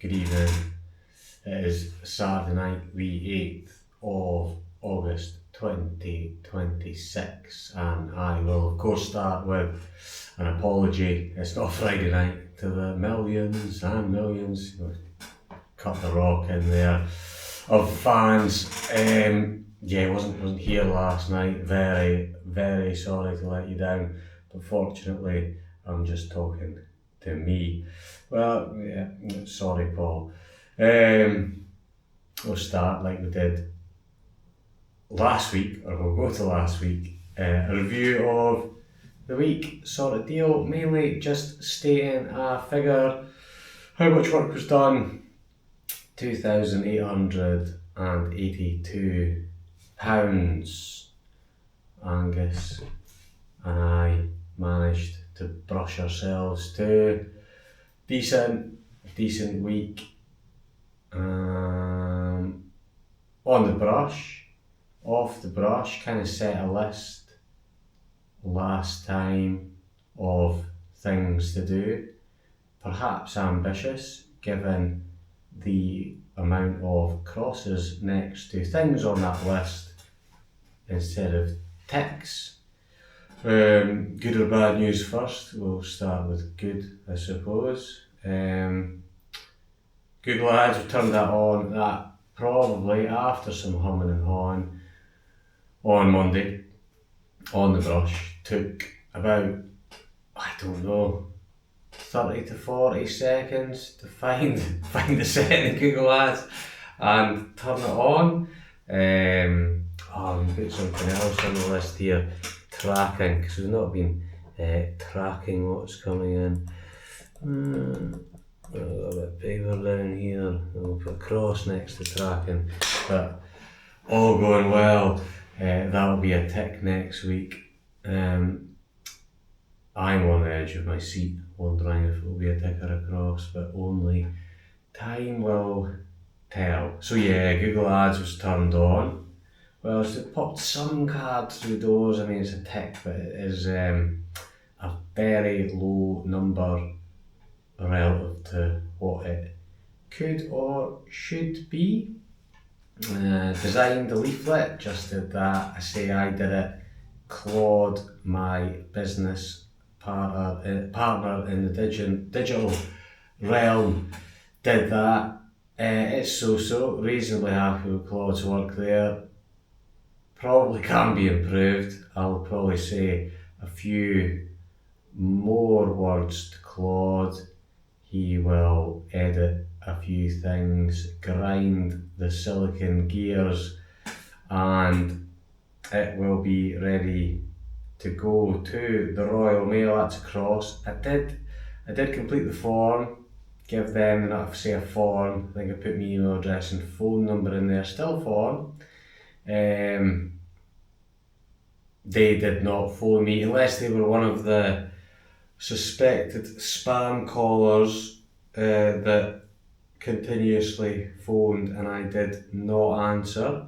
Good evening. It is Saturday night, the 8th of August 2026, and I will of course start with an apology. It's not Friday night to the millions and millions, cut the rock in there, of fans. Wasn't here last night. Very sorry to let you down, but fortunately I'm just talking to me. Well, yeah, sorry Paul. We'll start like we did last week, or we'll go to last week. A review of the week sort of deal, mainly just stating a figure, how much work was done. £2,882. Angus and I managed to brush ourselves to decent week. On the brush, off the brush, kind of set a list last time of things to do, perhaps ambitious given the amount of crosses next to things on that list instead of ticks. Good or bad news first? We'll start with good, I suppose. Google Ads, we turned that on, that probably after some humming and hawing on Monday, on the brush. Took about, 30 to 40 seconds to find the setting in Google Ads and turn it on. We've got something else on the list here, tracking, because we've not been tracking what's coming in. I've got a bit of paper down here, we'll put a cross next to tracking, but all going well. That'll be a tick next week. I'm on the edge of my seat wondering if it will be a tick or a cross, but only time will tell. So yeah, Google Ads was turned on. Well, it popped some cards through doors. I mean, it's a tick, but it is a very low number relative to what it could or should be. Designed the leaflet, just did that. I say I did it. Claude, my business partner in the digital realm, did that. It's so reasonably happy with Claude's work there. Probably can be improved. I'll probably say a few more words to Claude. He will edit a few things, grind the silicon gears, and it will be ready to go to the Royal Mail. That's across. I did complete the form, give them enough, say a form. I think I put my email address and phone number in there, still form. They did not phone me unless they were one of the suspected spam callers that continuously phoned, and I did not answer.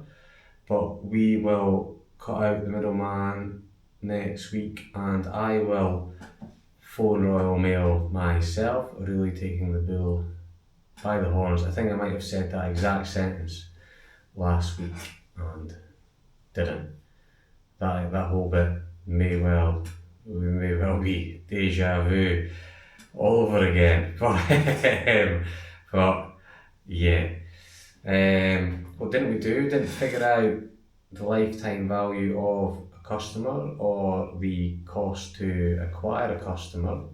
But we will cut out the middleman next week and I will phone Royal Mail myself, really taking the bull by the horns. I think I might have said that exact sentence last week and didn't. That whole bit may well be deja vu all over again. But yeah. What didn't we do? Didn't figure out the lifetime value of a customer or the cost to acquire a customer.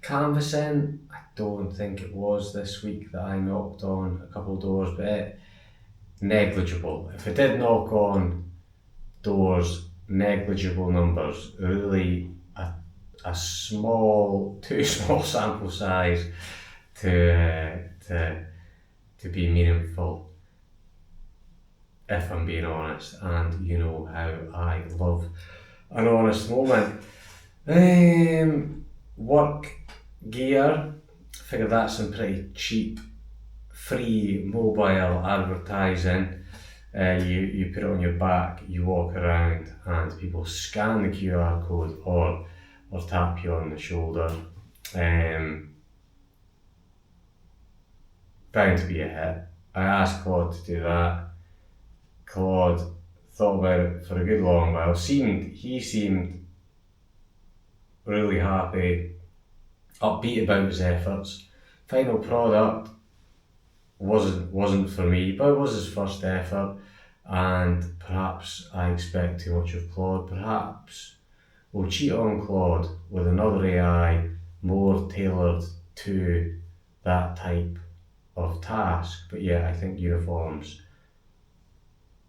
Canvassing, I don't think it was this week that I knocked on a couple of doors, but negligible. If I did knock on doors, negligible numbers, really a small, too small sample size to be meaningful, if I'm being honest, and you know how I love an honest moment. Work gear, figure that's some pretty cheap, free mobile advertising. You put it on your back, you walk around and people scan the QR code or tap you on the shoulder. bound to be a hit. I asked Claude to do that. Claude thought about it for a good long while. He seemed really happy, upbeat about his efforts. Final product wasn't for me, but it was his first effort, and perhaps I expect too much of Claude. Perhaps we'll cheat on Claude with another AI more tailored to that type of task. But yeah, I think uniforms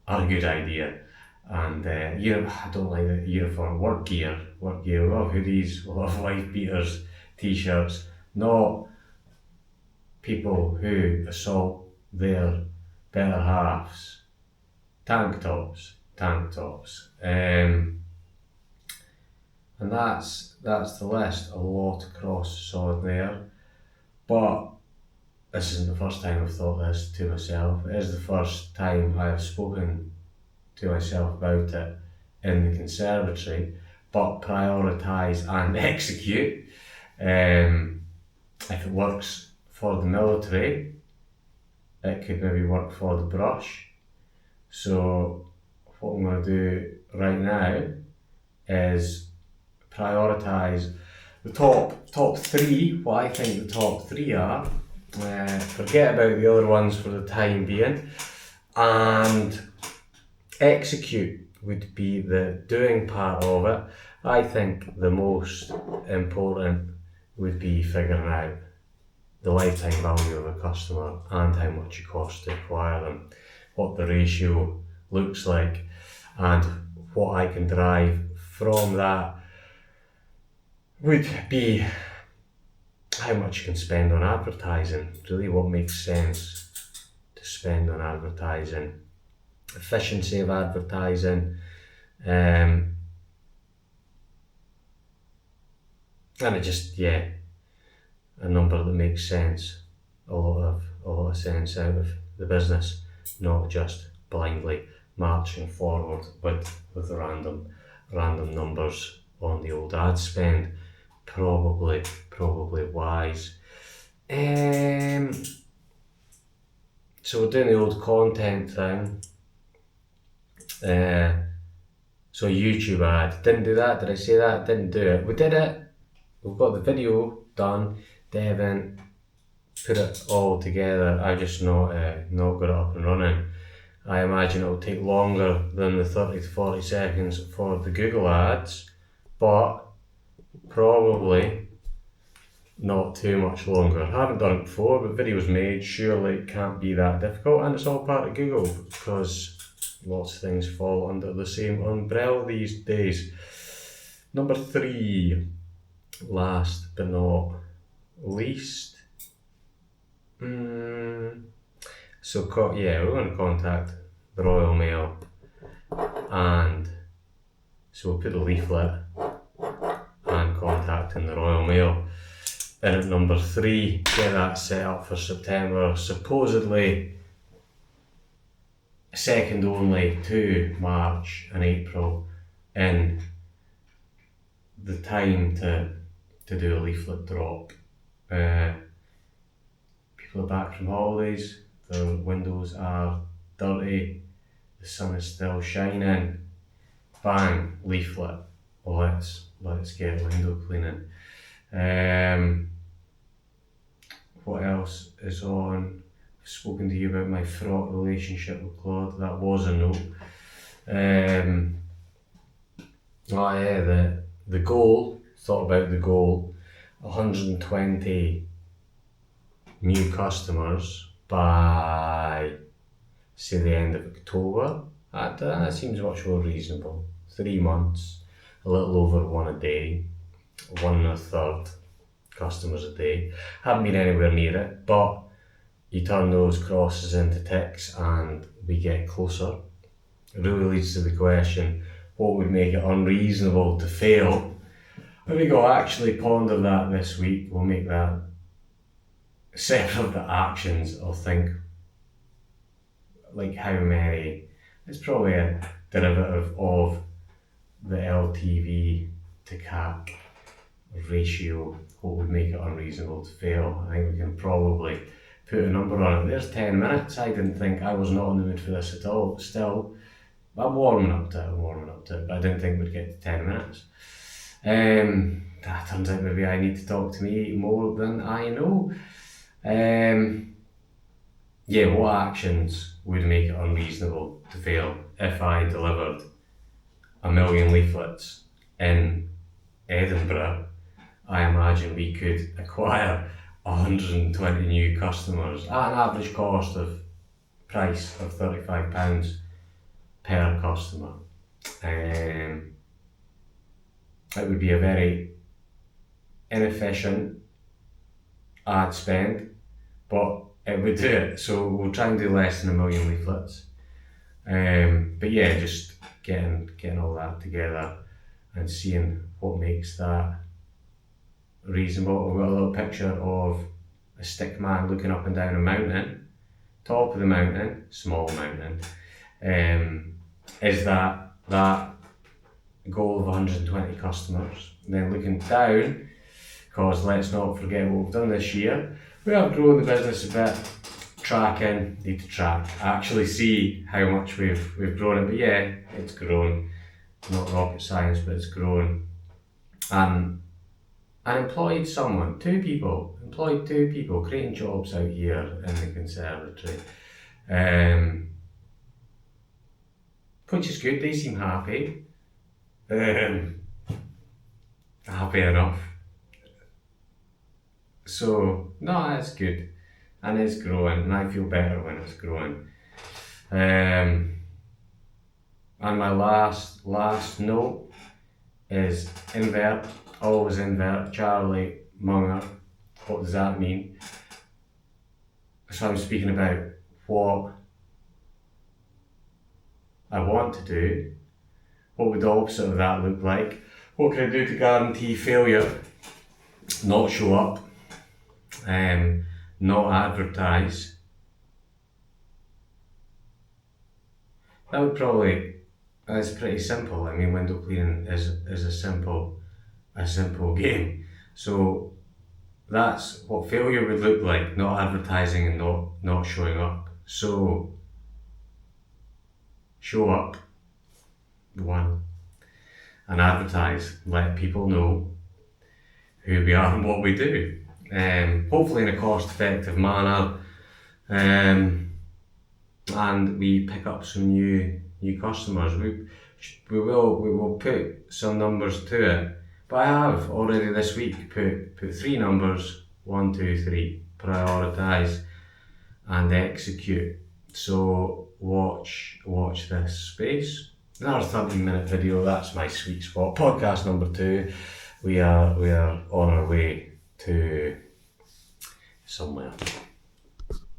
are a good idea. And I don't like the uniform work gear. We love hoodies, we love wife beaters, t-shirts, not people who assault their better halves. Tank tops. And that's the list. A lot across the sword there. But this isn't the first time I've thought this to myself. It is the first time I have spoken to myself about it in the conservatory, but prioritise and execute. If it works for the military, it could maybe work for the brush. So what I'm going to do right now is prioritise the top three, what I think the top three are. Forget about the other ones for the time being, and execute would be the doing part of it. I think the most important would be figuring out the lifetime value of a customer and how much it costs to acquire them, what the ratio looks like, and what I can derive from that would be how much you can spend on advertising, really what makes sense to spend on advertising, efficiency of advertising, and it just, a number that makes sense, a lot of sense out of the business, not just blindly marching forward with random numbers on the old ad spend. Probably wise. So we're doing the old content thing. So YouTube ad, didn't do that, did I say that? Didn't do it. We did it, we've got the video done, Devin put it all together. I just not got it up and running. I imagine it'll take longer than the 30 to 40 seconds for the Google ads, but probably not too much longer. I haven't done it before, but videos made, surely it can't be that difficult, and it's all part of Google because lots of things fall under the same umbrella these days. Number 3, last but not least. So we're going to contact the Royal Mail, and so we'll put a leaflet and contacting the Royal Mail. Then at number 3, get that set up for September, supposedly second only to March and April in the time to do a leaflet drop. People are back from holidays, the windows are dirty, the sun is still shining, bang, leaflet, let's get window cleaning. What else is on? I've spoken to you about my fraught relationship with Claude, that was a no. The goal, thought about the goal, 120 new customers by, say, the end of October. That seems much more reasonable. 3 months, a little over 1 a day, 1 1/3 customers a day. Haven't been anywhere near it, but you turn those crosses into ticks and we get closer. It really leads to the question, what would make it unreasonable to fail? I think I'll actually ponder that this week. We'll make that separate of the actions. I'll think like how many, it's probably a derivative of the LTV to CAC ratio, what would make it unreasonable to fail. I think we can probably put a number on it. There's 10 minutes. I didn't think, I was not in the mood for this at all. Still, I'm warming up to it, but I didn't think we'd get to 10 minutes. That turns out maybe I need to talk to me more than I know. Yeah, what actions would make it unreasonable to fail if I delivered 1 million leaflets in Edinburgh? I imagine we could acquire 120 new customers at an average price of £35 per customer. It would be a very inefficient ad spend, but it would do it. So we'll try and do less than 1 million leaflets. But yeah, just getting all that together and seeing what makes that reasonable. I've got a little picture of a stick man looking up and down a mountain. Top of the mountain, small mountain, is that goal of 120 customers. And then looking down, because let's not forget what we've done this year, we have grown the business a bit. Need to track, actually see how much we've grown it. But yeah, it's grown. Not rocket science, but it's grown. And employed two people, creating jobs out here in the conservatory. Which is good, they seem happy. Happy enough. So, no, that's good. And it's growing, and I feel better when it's growing. And my last note is invert, always invert, Charlie Munger. What does that mean? So I'm speaking about what I want to do. What would the opposite of that look like? What can I do to guarantee failure? Not show up, not advertise. That's pretty simple. I mean, window cleaning is a simple game. So that's what failure would look like, not advertising and not showing up. So show up, one, and advertise, let people know who we are and what we do. Hopefully in a cost-effective manner, and we pick up some new customers. We will put some numbers to it, but I have already this week put 3 numbers: 1, 2, 3. Prioritise and execute. So watch this space. Another 13-minute video. That's my sweet spot. Podcast number 2. We are on our way to somewhere.